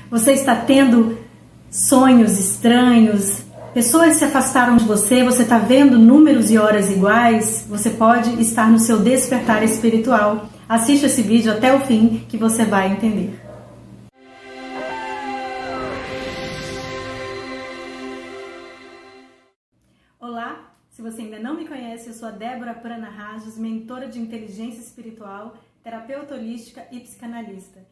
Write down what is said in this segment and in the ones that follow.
Você está tendo sonhos estranhos, pessoas se afastaram de você, você está vendo números e horas iguais, você pode estar no seu despertar espiritual. Assista esse vídeo até o fim que você vai entender. Olá, se você ainda não me conhece, eu sou a Débora Prana Rajos, mentora de inteligência espiritual, terapeuta holística e psicanalista.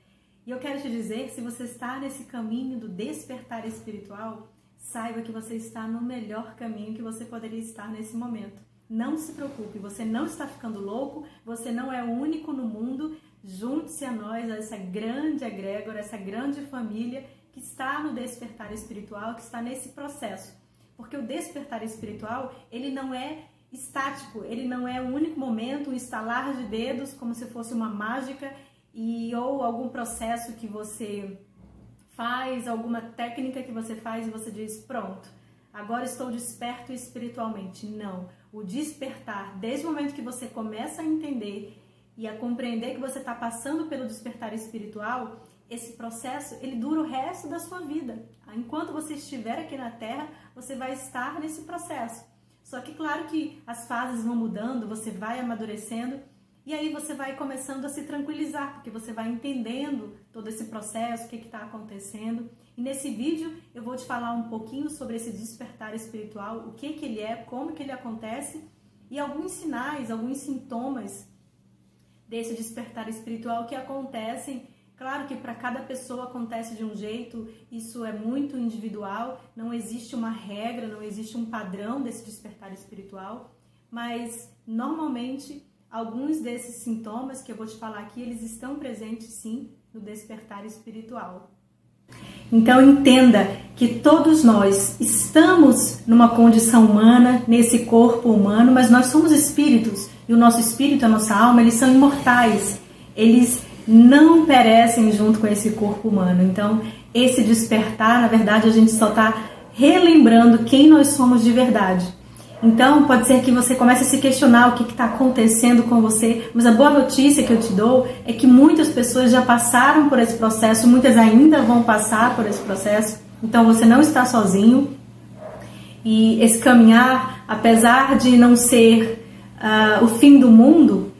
E eu quero te dizer, se você está nesse caminho do despertar espiritual, saiba que você está no melhor caminho que você poderia estar nesse momento. Não se preocupe, você não está ficando louco, você não é o único no mundo. Junte-se a nós, a essa grande egrégora, essa grande família que está no despertar espiritual, que está nesse processo. Porque o despertar espiritual, ele não é estático, ele não é um único momento, um estalar de dedos, como se fosse uma mágica, ou algum processo que você faz, alguma técnica que você faz e você diz, pronto, agora estou desperto espiritualmente. Não, o despertar, desde o momento que você começa a entender e a compreender que você está passando pelo despertar espiritual, esse processo, ele dura o resto da sua vida. Enquanto você estiver aqui na Terra, você vai estar nesse processo. Só que claro que as fases vão mudando, você vai amadurecendo, e aí você vai começando a se tranquilizar, porque você vai entendendo todo esse processo, o que está acontecendo. E nesse vídeo eu vou te falar um pouquinho sobre esse despertar espiritual, o que ele é, como que ele acontece, e alguns sinais, alguns sintomas desse despertar espiritual que acontecem. Claro que para cada pessoa acontece de um jeito, isso é muito individual, não existe uma regra, não existe um padrão desse despertar espiritual, mas normalmente alguns desses sintomas que eu vou te falar aqui, eles estão presentes sim no despertar espiritual. Então entenda que todos nós estamos numa condição humana, nesse corpo humano, mas nós somos espíritos, e o nosso espírito, a nossa alma, eles são imortais, eles não perecem junto com esse corpo humano. Então esse despertar, na verdade, a gente só está relembrando quem nós somos de verdade. Então, pode ser que você comece a se questionar o que está acontecendo com você, mas a boa notícia que eu te dou é que muitas pessoas já passaram por esse processo, muitas ainda vão passar por esse processo, então você não está sozinho. E esse caminhar, apesar de não ser o fim do mundo,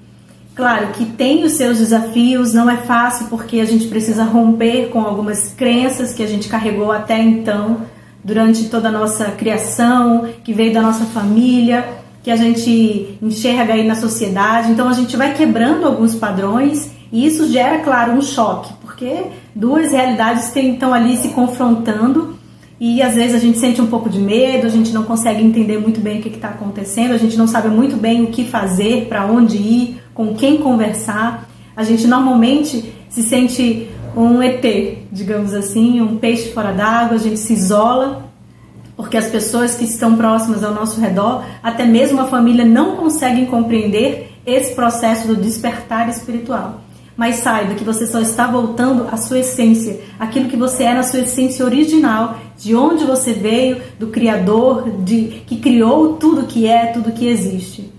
claro que tem os seus desafios, não é fácil porque a gente precisa romper com algumas crenças que a gente carregou até então, durante toda a nossa criação, que veio da nossa família, que a gente enxerga aí na sociedade. Então a gente vai quebrando alguns padrões e isso gera, claro, um choque, porque duas realidades estão ali se confrontando e às vezes a gente sente um pouco de medo, a gente não consegue entender muito bem o que está acontecendo, a gente não sabe muito bem o que fazer, para onde ir, com quem conversar. A gente normalmente se sente um ET, digamos assim, um peixe fora d'água, a gente se isola, porque as pessoas que estão próximas ao nosso redor, até mesmo a família, não conseguem compreender esse processo do despertar espiritual. Mas saiba que você só está voltando à sua essência, aquilo que você é na sua essência original, de onde você veio, do Criador, que criou tudo que é, tudo que existe.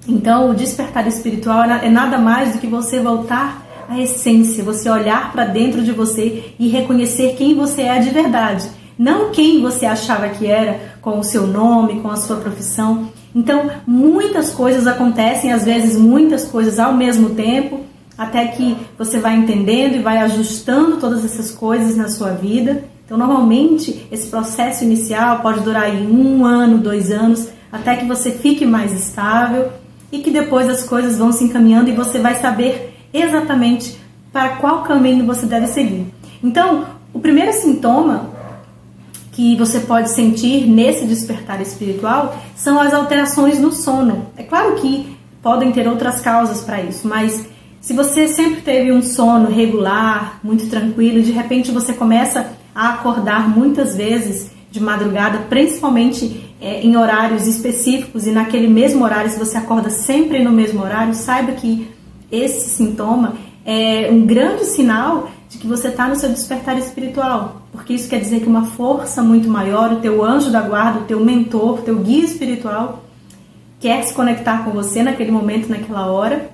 Então o despertar espiritual é nada mais do que você voltar a essência, você olhar para dentro de você e reconhecer quem você é de verdade, não quem você achava que era com o seu nome, com a sua profissão. Então muitas coisas acontecem, às vezes muitas coisas ao mesmo tempo, até que você vai entendendo e vai ajustando todas essas coisas na sua vida. Então normalmente esse processo inicial pode durar aí 1 ano, 2 anos, até que você fique mais estável e que depois as coisas vão se encaminhando e você vai saber exatamente para qual caminho você deve seguir. Então, o primeiro sintoma que você pode sentir nesse despertar espiritual são as alterações no sono. É claro que podem ter outras causas para isso, mas se você sempre teve um sono regular, muito tranquilo, e de repente você começa a acordar muitas vezes de madrugada, principalmente em horários específicos, e naquele mesmo horário, se você acorda sempre no mesmo horário, saiba que esse sintoma é um grande sinal de que você está no seu despertar espiritual, porque isso quer dizer que uma força muito maior, o teu anjo da guarda, o teu mentor, o teu guia espiritual, quer se conectar com você naquele momento, naquela hora.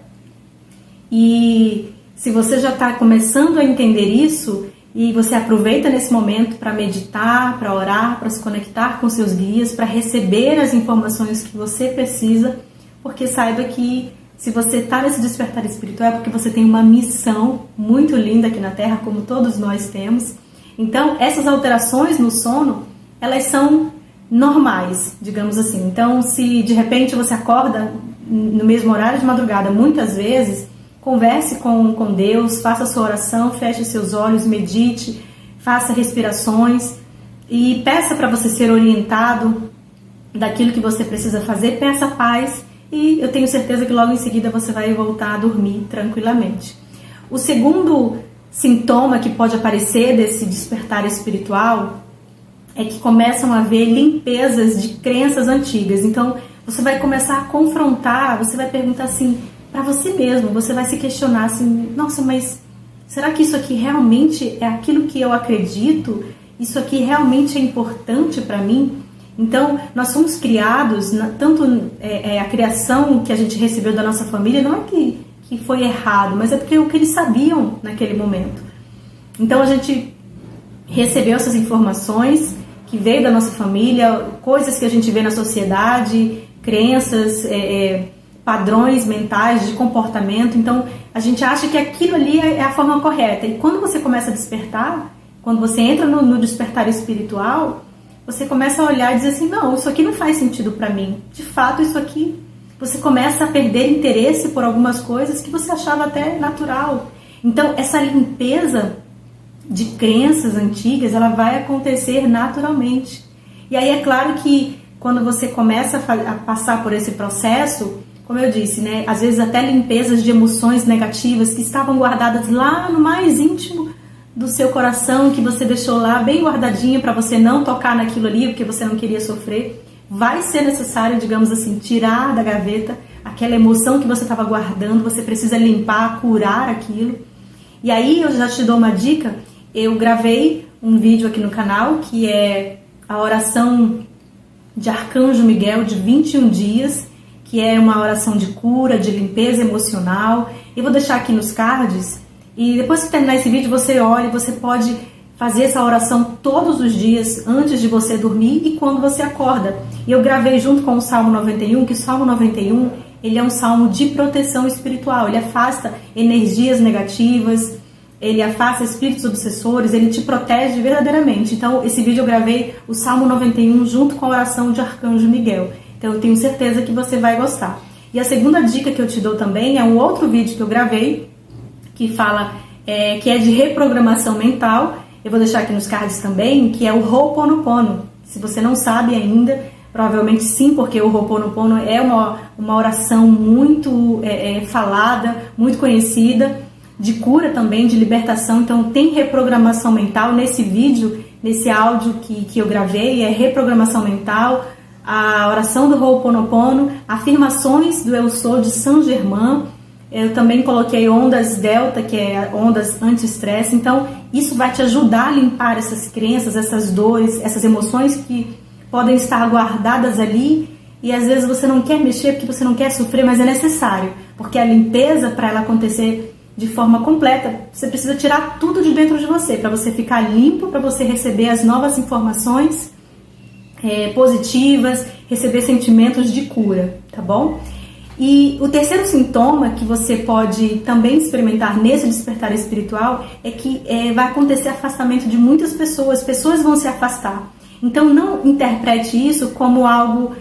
E se você já está começando a entender isso, e você aproveita nesse momento para meditar, para orar, para se conectar com seus guias, para receber as informações que você precisa, porque saiba que se você está nesse despertar espiritual é porque você tem uma missão muito linda aqui na Terra, como todos nós temos. Então, essas alterações no sono, elas são normais, digamos assim. Então, se de repente você acorda no mesmo horário de madrugada, muitas vezes, converse com Deus, faça a sua oração, feche seus olhos, medite, faça respirações e peça para você ser orientado daquilo que você precisa fazer, peça paz e eu tenho certeza que logo em seguida você vai voltar a dormir tranquilamente. O segundo sintoma que pode aparecer desse despertar espiritual é que começam a haver limpezas de crenças antigas. Então, você vai começar a confrontar, você vai perguntar assim, para você mesmo, você vai se questionar assim, nossa, mas será que isso aqui realmente é aquilo que eu acredito? Isso aqui realmente é importante para mim? Então, nós somos criados, tanto a criação que a gente recebeu da nossa família, não é que foi errado, mas é porque é o que eles sabiam naquele momento. Então, a gente recebeu essas informações que veio da nossa família, coisas que a gente vê na sociedade, crenças, padrões mentais de comportamento. Então, a gente acha que aquilo ali é a forma correta. E quando você começa a despertar, quando você entra no despertar espiritual, você começa a olhar e dizer assim, não, isso aqui não faz sentido para mim. De fato, isso aqui, você começa a perder interesse por algumas coisas que você achava até natural. Então, essa limpeza de crenças antigas, ela vai acontecer naturalmente. E aí é claro que quando você começa a passar por esse processo, como eu disse, né, às vezes até limpezas de emoções negativas que estavam guardadas lá no mais íntimo do seu coração, que você deixou lá bem guardadinho para você não tocar naquilo ali, porque você não queria sofrer, vai ser necessário, digamos assim, tirar da gaveta aquela emoção que você estava guardando, você precisa limpar, curar aquilo. E aí eu já te dou uma dica, eu gravei um vídeo aqui no canal, que é a oração de Arcanjo Miguel de 21 dias, que é uma oração de cura, de limpeza emocional. Eu vou deixar aqui nos cards, e depois que terminar esse vídeo, você olha, você pode fazer essa oração todos os dias, antes de você dormir e quando você acorda. E eu gravei junto com o Salmo 91, que o Salmo 91, ele é um salmo de proteção espiritual, ele afasta energias negativas, ele afasta espíritos obsessores, ele te protege verdadeiramente. Então, esse vídeo eu gravei o Salmo 91 junto com a oração de Arcanjo Miguel. Então, eu tenho certeza que você vai gostar. E a segunda dica que eu te dou também é um outro vídeo que eu gravei, que fala, que é de reprogramação mental. Eu vou deixar aqui nos cards também, que é o Ho'oponopono. Se você não sabe ainda, provavelmente sim, porque o Ho'oponopono é uma oração muito falada, muito conhecida, de cura também, de libertação. Então tem reprogramação mental nesse vídeo, nesse áudio que eu gravei, é reprogramação mental, a oração do Ho'oponopono, afirmações do Eu Sou de Saint Germain. Eu também coloquei ondas delta, que é ondas anti-estresse. Então isso vai te ajudar a limpar essas crenças, essas dores, essas emoções que podem estar guardadas ali e às vezes você não quer mexer porque você não quer sofrer, mas é necessário, porque a limpeza, para ela acontecer de forma completa, você precisa tirar tudo de dentro de você, para você ficar limpo, para você receber as novas informações positivas, receber sentimentos de cura, tá bom? E o terceiro sintoma que você pode também experimentar nesse despertar espiritual é que vai acontecer afastamento de muitas pessoas, pessoas vão se afastar. Então não interprete isso como algo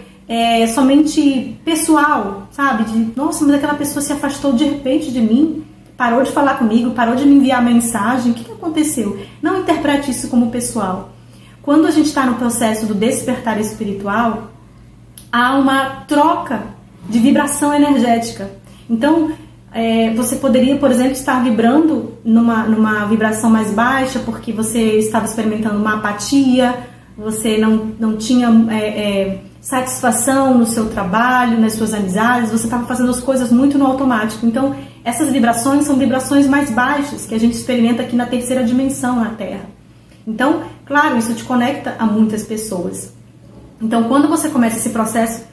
somente pessoal, sabe? De, nossa, mas aquela pessoa se afastou de repente de mim, parou de falar comigo, parou de me enviar mensagem, o que aconteceu? Não interprete isso como pessoal. Quando a gente está no processo do despertar espiritual, há uma troca de vibração energética. Então, você poderia, por exemplo, estar vibrando numa vibração mais baixa porque você estava experimentando uma apatia, você não tinha satisfação no seu trabalho, nas suas amizades, você estava fazendo as coisas muito no automático. Então, essas vibrações são vibrações mais baixas que a gente experimenta aqui na terceira dimensão, na Terra. Então, claro, isso te conecta a muitas pessoas. Então, quando você começa esse processo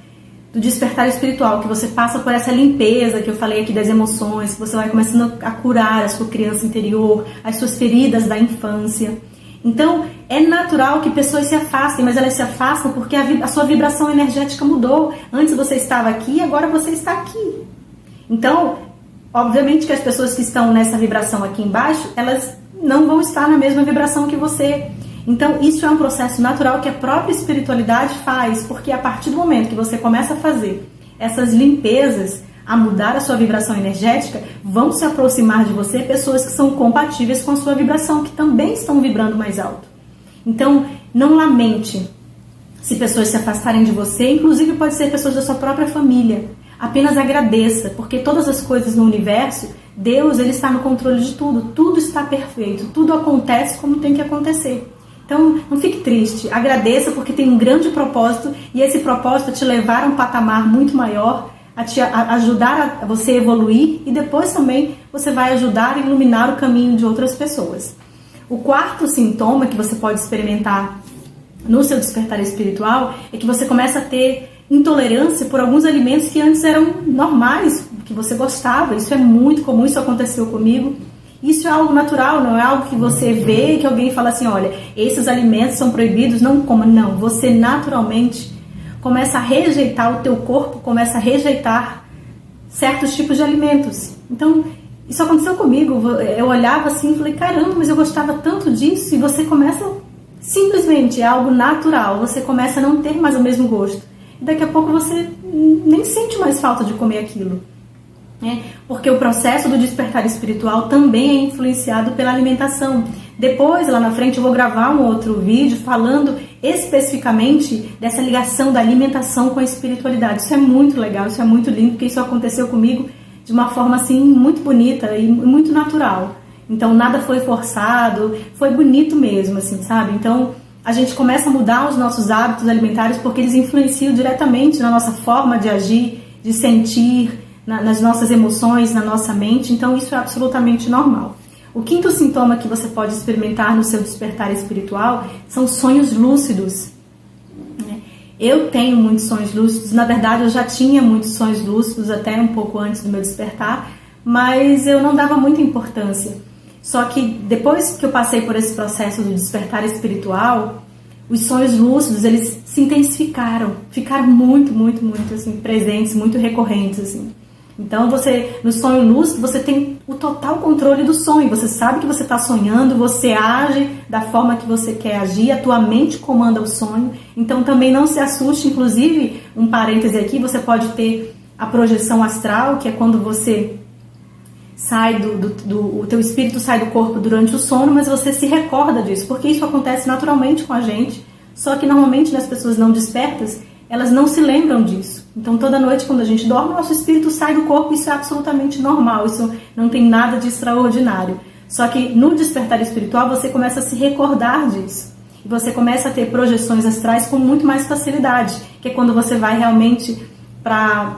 do despertar espiritual, que você passa por essa limpeza que eu falei aqui das emoções, que você vai começando a curar a sua criança interior, as suas feridas da infância. Então, é natural que pessoas se afastem, mas elas se afastam porque a sua vibração energética mudou. Antes você estava aqui, agora você está aqui. Então, obviamente que as pessoas que estão nessa vibração aqui embaixo, elas não vão estar na mesma vibração que você. Então, isso é um processo natural que a própria espiritualidade faz, porque a partir do momento que você começa a fazer essas limpezas, a mudar a sua vibração energética, vão se aproximar de você pessoas que são compatíveis com a sua vibração, que também estão vibrando mais alto. Então, não lamente se pessoas se afastarem de você, inclusive pode ser pessoas da sua própria família. Apenas agradeça, porque todas as coisas no universo, Deus, ele está no controle de tudo. Tudo está perfeito, tudo acontece como tem que acontecer. Então, não fique triste, agradeça porque tem um grande propósito e esse propósito é te levar a um patamar muito maior, a ajudar a você evoluir e depois também você vai ajudar a iluminar o caminho de outras pessoas. O quarto sintoma que você pode experimentar no seu despertar espiritual é que você começa a ter intolerância por alguns alimentos que antes eram normais, que você gostava. Isso é muito comum, isso aconteceu comigo. Isso é algo natural, não é algo que você vê que alguém fala assim, olha, esses alimentos são proibidos, não coma. Não, você naturalmente começa a rejeitar, o teu corpo começa a rejeitar certos tipos de alimentos. Então, isso aconteceu comigo. Eu olhava assim e falei, caramba, mas eu gostava tanto disso. E você começa, simplesmente, é algo natural. Você começa a não ter mais o mesmo gosto. E daqui a pouco você nem sente mais falta de comer aquilo. Porque o processo do despertar espiritual também é influenciado pela alimentação. Depois, lá na frente, eu vou gravar um outro vídeo falando especificamente dessa ligação da alimentação com a espiritualidade. Isso é muito legal, isso é muito lindo, porque isso aconteceu comigo de uma forma assim muito bonita e muito natural. Então nada foi forçado, foi bonito mesmo, assim, sabe? Então a gente começa a mudar os nossos hábitos alimentares porque eles influenciam diretamente na nossa forma de agir, de sentir, nas nossas emoções, na nossa mente. Então isso é absolutamente normal. O quinto sintoma que você pode experimentar no seu despertar espiritual são sonhos lúcidos. Eu tenho muitos sonhos lúcidos, na verdade eu já tinha muitos sonhos lúcidos até um pouco antes do meu despertar, mas eu não dava muita importância. Só que depois que eu passei por esse processo do despertar espiritual, os sonhos lúcidos, eles se intensificaram, ficaram muito assim, presentes, muito recorrentes, assim. Então, no sonho lúcido, você tem o total controle do sonho. Você sabe que você está sonhando, você age da forma que você quer agir, a tua mente comanda o sonho. Então, também não se assuste. Inclusive, um parêntese aqui, você pode ter a projeção astral, que é quando você sai o teu espírito sai do corpo durante o sono, mas você se recorda disso, porque isso acontece naturalmente com a gente. Só que, normalmente, nas pessoas não despertas, elas não se lembram disso. Então, toda noite, quando a gente dorme, nosso espírito sai do corpo. Isso é absolutamente normal. Isso não tem nada de extraordinário. Só que no despertar espiritual, você começa a se recordar disso. E você começa a ter projeções astrais com muito mais facilidade. Que é quando você vai realmente para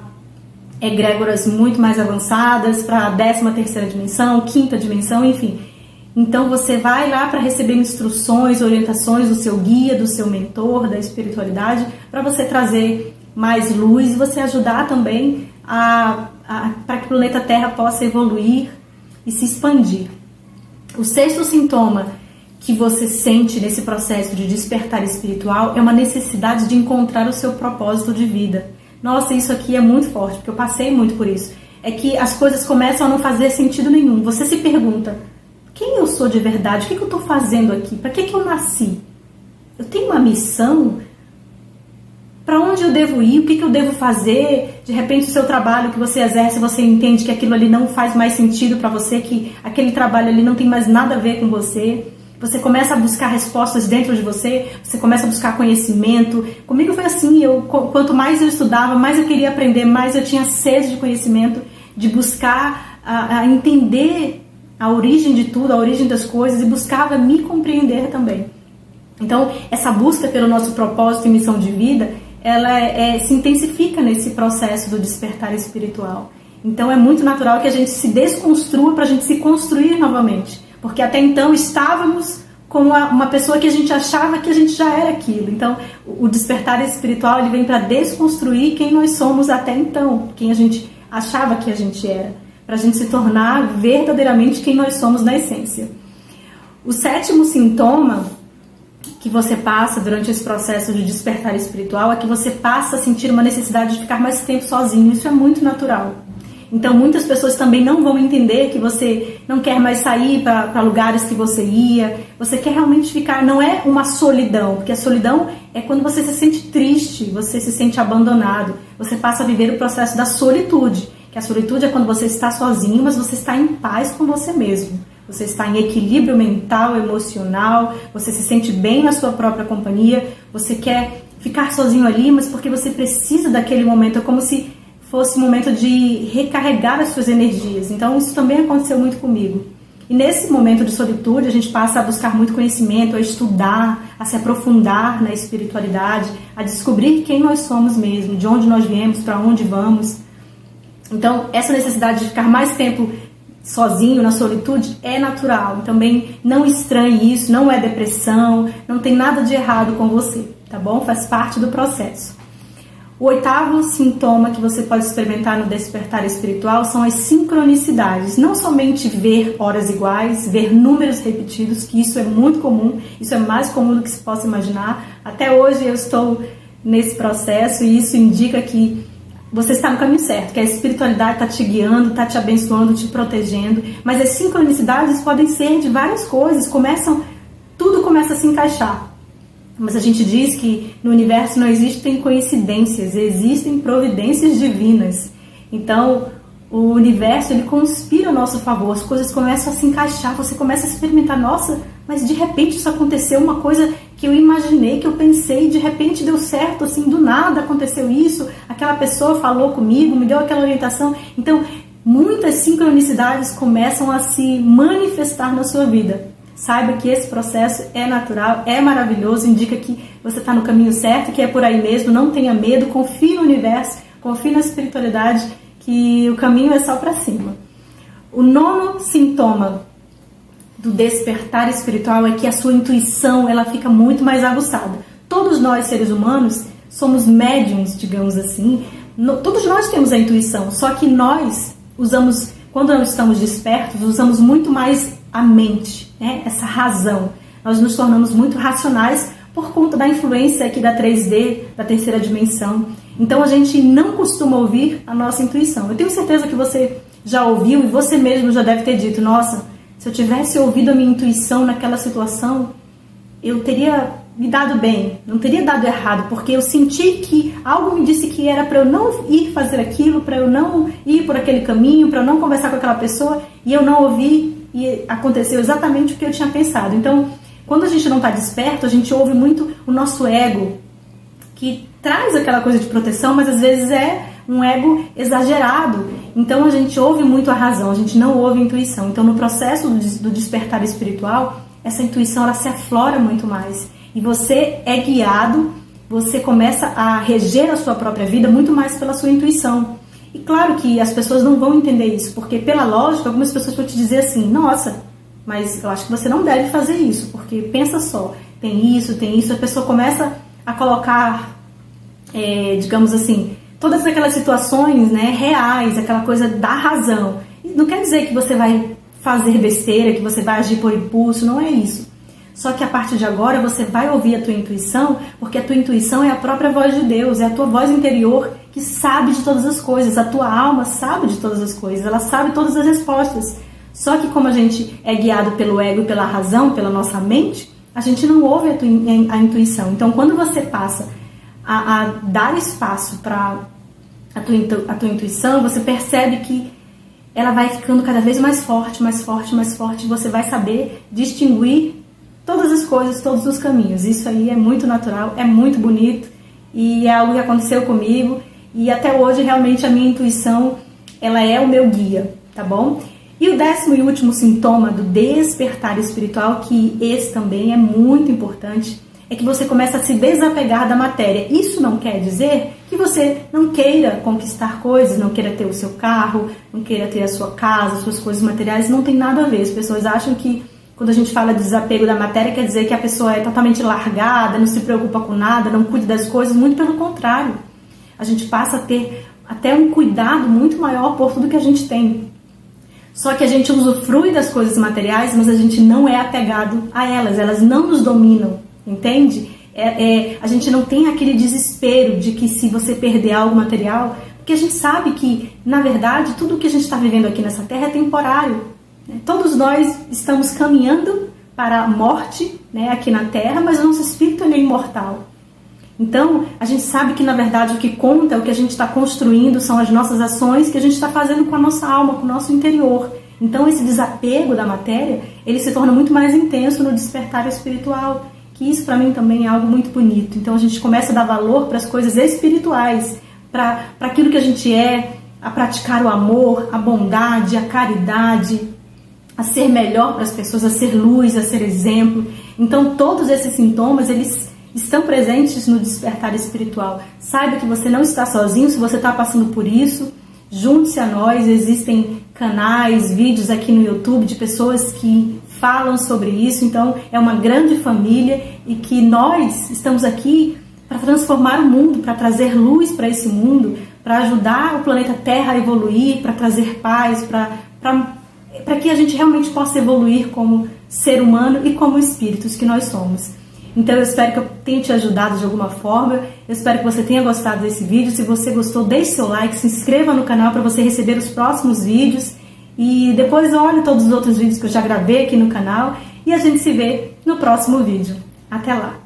egrégoras muito mais avançadas, para a 13ª dimensão, 5ª dimensão, enfim. Então, você vai lá para receber instruções, orientações do seu guia, do seu mentor, da espiritualidade, para você trazer mais luz e você ajudar também para que o planeta Terra possa evoluir e se expandir. O sexto sintoma que você sente nesse processo de despertar espiritual é uma necessidade de encontrar o seu propósito de vida. Nossa, isso aqui é muito forte, porque eu passei muito por isso. É que as coisas começam a não fazer sentido nenhum. Você se pergunta, quem eu sou de verdade? O que eu estou fazendo aqui? Para que eu nasci? Eu tenho uma missão? Para onde eu devo ir? O que eu devo fazer? De repente, o seu trabalho que você exerce, você entende que aquilo ali não faz mais sentido para você, que aquele trabalho ali não tem mais nada a ver com você. Você começa a buscar respostas dentro de você, você começa a buscar conhecimento. Comigo foi assim, quanto mais eu estudava, mais eu queria aprender, mais eu tinha sede de conhecimento, de buscar a entender a origem de tudo, a origem das coisas, e buscava me compreender também. Então, essa busca pelo nosso propósito e missão de vida, ela se intensifica nesse processo do despertar espiritual. Então, é muito natural que a gente se desconstrua para a gente se construir novamente. Porque até então estávamos como uma pessoa que a gente achava que a gente já era aquilo. Então, o despertar espiritual, ele vem para desconstruir quem nós somos até então, quem a gente achava que a gente era, para a gente se tornar verdadeiramente quem nós somos na essência. O 7º sintoma que você passa durante esse processo de despertar espiritual é que você passa a sentir uma necessidade de ficar mais tempo sozinho. Isso é muito natural. Então, muitas pessoas também não vão entender que você não quer mais sair para lugares que você ia. Você quer realmente ficar, não é uma solidão, porque a solidão é quando você se sente triste, você se sente abandonado. Você passa a viver o processo da solitude, que a solitude é quando você está sozinho, mas você está em paz com você mesmo. Você está em equilíbrio mental, emocional, você se sente bem na sua própria companhia, você quer ficar sozinho ali, mas porque você precisa daquele momento, é como se fosse um momento de recarregar as suas energias. Então, isso também aconteceu muito comigo. E nesse momento de solitude, a gente passa a buscar muito conhecimento, a estudar, a se aprofundar na espiritualidade, a descobrir quem nós somos mesmo, de onde nós viemos, para onde vamos. Então, essa necessidade de ficar mais tempo sozinho, na solitude, é natural. Também não estranhe isso, não é depressão, não tem nada de errado com você, tá bom? Faz parte do processo. O 8º sintoma que você pode experimentar no despertar espiritual são as sincronicidades. Não somente ver horas iguais, ver números repetidos, que isso é muito comum, isso é mais comum do que se possa imaginar. Até hoje eu estou nesse processo e isso indica que você está no caminho certo, que a espiritualidade está te guiando, está te abençoando, te protegendo. Mas as sincronicidades podem ser de várias coisas, tudo começa a se encaixar. Mas a gente diz que no universo não existem coincidências, existem providências divinas. Então, o universo, ele conspira a nosso favor, as coisas começam a se encaixar, você começa a experimentar, nossa, mas de repente isso aconteceu, uma coisa que eu imaginei, que eu pensei, de repente deu certo, assim, do nada aconteceu isso, aquela pessoa falou comigo, me deu aquela orientação. Então, muitas sincronicidades começam a se manifestar na sua vida. Saiba que esse processo é natural, é maravilhoso, indica que você está no caminho certo, que é por aí mesmo, não tenha medo, confie no universo, confie na espiritualidade, que o caminho é só para cima. O 9º sintoma do despertar espiritual é que a sua intuição ela fica muito mais aguçada. Todos nós, seres humanos, somos médiums, digamos assim, todos nós temos a intuição, só que nós usamos, quando não estamos despertos, usamos muito mais a mente, né? Essa razão. Nós nos tornamos muito racionais por conta da influência aqui da 3D, da terceira dimensão. Então a gente não costuma ouvir a nossa intuição. Eu tenho certeza que você já ouviu e você mesmo já deve ter dito, nossa, se eu tivesse ouvido a minha intuição naquela situação, eu teria me dado bem, não teria dado errado, porque eu senti que algo me disse que era para eu não ir fazer aquilo, para eu não ir por aquele caminho, para eu não conversar com aquela pessoa, e eu não ouvi e aconteceu exatamente o que eu tinha pensado. Então, quando a gente não está desperto, a gente ouve muito o nosso ego, que traz aquela coisa de proteção, mas às vezes é um ego exagerado. Então a gente ouve muito a razão, a gente não ouve a intuição. Então no processo do despertar espiritual, essa intuição ela se aflora muito mais. E você é guiado, você começa a reger a sua própria vida muito mais pela sua intuição. E claro que as pessoas não vão entender isso, porque pela lógica, algumas pessoas vão te dizer assim, nossa, mas eu acho que você não deve fazer isso, porque pensa só, tem isso, a pessoa começa a colocar, digamos assim, todas aquelas situações, né, reais, aquela coisa da razão. Não quer dizer que você vai fazer besteira, que você vai agir por impulso, não é isso. Só que a partir de agora você vai ouvir a tua intuição, porque a tua intuição é a própria voz de Deus, é a tua voz interior que sabe de todas as coisas, a tua alma sabe de todas as coisas, ela sabe todas as respostas. Só que como a gente é guiado pelo ego e pela razão, pela nossa mente, a gente não ouve a intuição. Então quando você passa a dar espaço para a tua intuição, você percebe que ela vai ficando cada vez mais forte, mais forte, mais forte, e você vai saber distinguir todas as coisas, todos os caminhos. Isso aí é muito natural, é muito bonito e é algo que aconteceu comigo e até hoje realmente a minha intuição ela é o meu guia, tá bom? E o 10º e último sintoma do despertar espiritual, que esse também é muito importante, é que você começa a se desapegar da matéria. Isso não quer dizer que você não queira conquistar coisas, não queira ter o seu carro, não queira ter a sua casa, as suas coisas materiais, não tem nada a ver. As pessoas acham que Quando a gente fala de desapego da matéria, quer dizer que a pessoa é totalmente largada, não se preocupa com nada, não cuida das coisas, muito pelo contrário. A gente passa a ter até um cuidado muito maior por tudo que a gente tem. Só que a gente usufrui das coisas materiais, mas a gente não é apegado a elas, elas não nos dominam, entende? A gente não tem aquele desespero de que se você perder algo material, porque a gente sabe que, na verdade, tudo que a gente está vivendo aqui nessa terra é temporário. Todos nós estamos caminhando para a morte, né, aqui na terra, mas o nosso espírito ele é imortal. Então, a gente sabe que, na verdade, o que conta, o que a gente está construindo são as nossas ações que a gente está fazendo com a nossa alma, com o nosso interior. Então, esse desapego da matéria, ele se torna muito mais intenso no despertar espiritual, que isso, para mim, também é algo muito bonito. Então, a gente começa a dar valor para as coisas espirituais, para aquilo que a gente é, a praticar o amor, a bondade, a caridade, a ser melhor para as pessoas, a ser luz, a ser exemplo. Então, todos esses sintomas, eles estão presentes no despertar espiritual. Saiba que você não está sozinho, se você está passando por isso, junte-se a nós. Existem canais, vídeos aqui no YouTube de pessoas que falam sobre isso, então é uma grande família e que nós estamos aqui para transformar o mundo, para trazer luz para esse mundo, para ajudar o planeta Terra a evoluir, para trazer paz, para que a gente realmente possa evoluir como ser humano e como espíritos que nós somos. Então eu espero que eu tenha te ajudado de alguma forma, eu espero que você tenha gostado desse vídeo. Se você gostou, deixe seu like, se inscreva no canal para você receber os próximos vídeos e depois olhe todos os outros vídeos que eu já gravei aqui no canal e a gente se vê no próximo vídeo. Até lá!